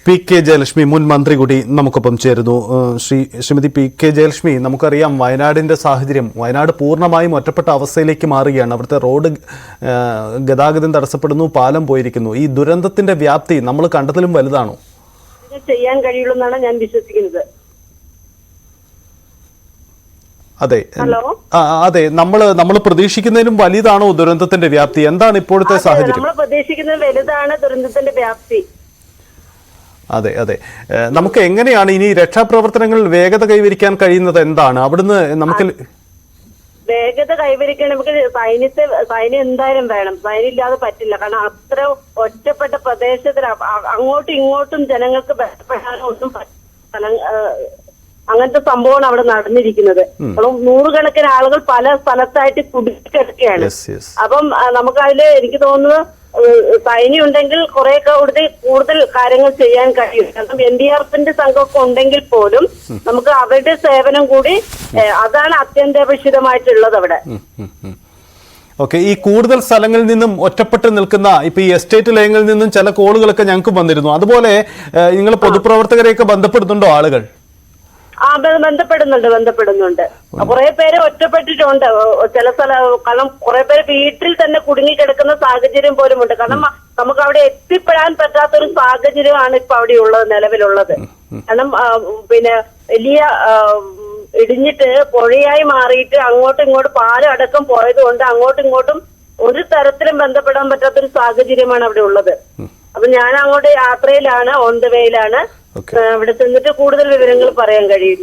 P K Jayalakshmi മുൻ മന്ത്രി കൂടി നമുക്കൊപ്പം ചേരുന്നു. ശ്രീമതി പി കെ ജയലക്ഷ്മി, നമുക്കറിയാം വയനാടിന്റെ സാഹചര്യം. വയനാട് പൂർണ്ണമായും ഒറ്റപ്പെട്ട അവസ്ഥയിലേക്ക് മാറുകയാണ്. അവിടുത്തെ റോഡ് ഗതാഗതം തടസ്സപ്പെടുന്നു, പാലം പോയിരിക്കുന്നു. ഈ ദുരന്തത്തിന്റെ വ്യാപ്തി നമ്മൾ കണ്ടതിലും വലുതാണോ? ചെയ്യാൻ കഴിയുള്ളൂ എന്നാണ് ഞാൻ വിശ്വസിക്കുന്നത്. അതെ അതെ, നമ്മൾ പ്രതീക്ഷിക്കുന്നതിലും വലുതാണോ ദുരന്തത്തിന്റെ വ്യാപ്തി? എന്താണ് ഇപ്പോഴത്തെ സാഹചര്യം? നമ്മൾ പ്രതീക്ഷിക്കുന്നത് വലുതാണ് ദുരന്തത്തിന്റെ വ്യാപ്തി. അതെ അതെ, നമുക്ക് എങ്ങനെയാണ് ഇനി രക്ഷാപ്രവർത്തനങ്ങളിൽ വേഗത കൈവരിക്കാൻ കഴിയുന്നത്? എന്താണ് അവിടുന്ന് നമുക്ക് വേഗത കൈവരിക്കാൻ? നമുക്ക് സൈന്യം എന്തായാലും വേണം. സൈന്യം ഇല്ലാതെ പറ്റില്ല. കാരണം അത്ര ഒറ്റപ്പെട്ട പ്രദേശത്തിൽ അങ്ങോട്ടും ഇങ്ങോട്ടും ജനങ്ങൾക്ക് ബന്ധപ്പെടാനോ ഒന്നും അങ്ങനത്തെ സംഭവമാണ് അവിടെ നടന്നിരിക്കുന്നത്. അപ്പം നൂറുകണക്കിന് ആളുകൾ പല സ്ഥലത്തായിട്ട് കുടുങ്ങിക്കിടക്കുകയാണ്. അപ്പം നമുക്കതില് എനിക്ക് തോന്നുന്നു സൈന്യം ഉണ്ടെങ്കിൽ കുറെയൊക്കെ കൂടുതൽ കാര്യങ്ങൾ ചെയ്യാൻ കഴിയും. കാരണം NDRFന്റെ സംഘമൊക്കെ ഉണ്ടെങ്കിൽ പോലും നമുക്ക് അവരുടെ സേവനം കൂടി അതാണ് അത്യന്താപേക്ഷിതമായിട്ടുള്ളത് അവിടെ. ഓക്കെ, ഈ കൂടുതൽ സ്ഥലങ്ങളിൽ നിന്നും ഒറ്റപ്പെട്ട് നിൽക്കുന്ന ഇപ്പൊ ഈ എസ്റ്റേറ്റ് ലയങ്ങളിൽ നിന്നും ചില കോളുകളൊക്കെ ഞങ്ങൾക്ക് വന്നിരുന്നു. അതുപോലെ നിങ്ങൾ പൊതുപ്രവർത്തകരെയൊക്കെ ബന്ധപ്പെടുന്നുണ്ടോ ആളുകൾ? ബന്ധപ്പെടുന്നുണ്ട്. കുറെ പേര് ഒറ്റപ്പെട്ടിട്ടുണ്ട് ചില കാരണം കുറെ പേര് വീട്ടിൽ തന്നെ കുടുങ്ങിക്കിടക്കുന്ന സാഹചര്യം പോലും ഉണ്ട്. കാരണം നമുക്ക് അവിടെ എത്തിപ്പെടാൻ പറ്റാത്തൊരു സാഹചര്യമാണ് ഇപ്പൊ അവിടെ ഉള്ളത്, നിലവിലുള്ളത്. കാരണം പിന്നെ വലിയ ഇടിഞ്ഞിട്ട് പുഴയായി മാറിയിട്ട് അങ്ങോട്ടും ഇങ്ങോട്ടും പാലം അടക്കം പോയത് കൊണ്ട് അങ്ങോട്ടും ഇങ്ങോട്ടും ഒരു തരത്തിലും ബന്ധപ്പെടാൻ പറ്റാത്തൊരു സാഹചര്യമാണ് അവിടെ ഉള്ളത്. അപ്പൊ ഞാൻ അങ്ങോട്ട് യാത്രയിലാണ്, ഓൺ ദ വേയിലാണ്. അവിടെ ചെന്നിട്ട് കൂടുതൽ വിവരങ്ങൾ പറയാൻ കഴിയും.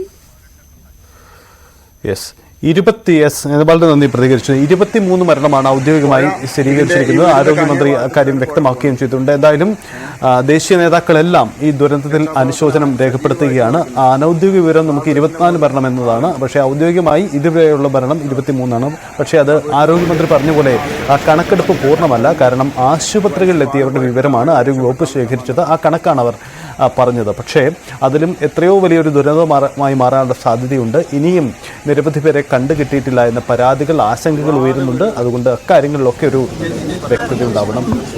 വളരെ നന്ദി പ്രതികരിച്ചു. 23 മരണമാണ് ഔദ്യോഗികമായി സ്ഥിരീകരിച്ചിരിക്കുന്നത്. ആരോഗ്യമന്ത്രി അക്കാര്യം വ്യക്തമാക്കുകയും ചെയ്തിട്ടുണ്ട്. എന്തായാലും ദേശീയ നേതാക്കളെല്ലാം ഈ ദുരന്തത്തിൽ അനുശോചനം രേഖപ്പെടുത്തുകയാണ്. അനൌദ്യോഗിക വിവരം നമുക്ക് 24 മരണം എന്നതാണ്. പക്ഷേ ഔദ്യോഗികമായി ഇതുവരെയുള്ള മരണം 23 പക്ഷേ അത് ആരോഗ്യമന്ത്രി പറഞ്ഞ പോലെ ആ കണക്കെടുപ്പ് പൂർണ്ണമല്ല. കാരണം ആശുപത്രികളിലെത്തിയവരുടെ വിവരമാണ് ആരോഗ്യവകുപ്പ് ശേഖരിച്ചത്. ആ കണക്കാണ് അവർ പറഞ്ഞത്. പക്ഷേ അതിലും എത്രയോ വലിയൊരു ദുരന്തമായി മാറാനുള്ള സാധ്യതയുണ്ട്. ഇനിയും നിരവധി പേരെ കണ്ടുകിട്ടിയിട്ടില്ല എന്ന പരാതികൾ, ആശങ്കകൾ ഉയരുന്നുണ്ട്. അതുകൊണ്ട് അക്കാര്യങ്ങളിലൊക്കെ ഒരു വ്യക്തത ഉണ്ടാവണം.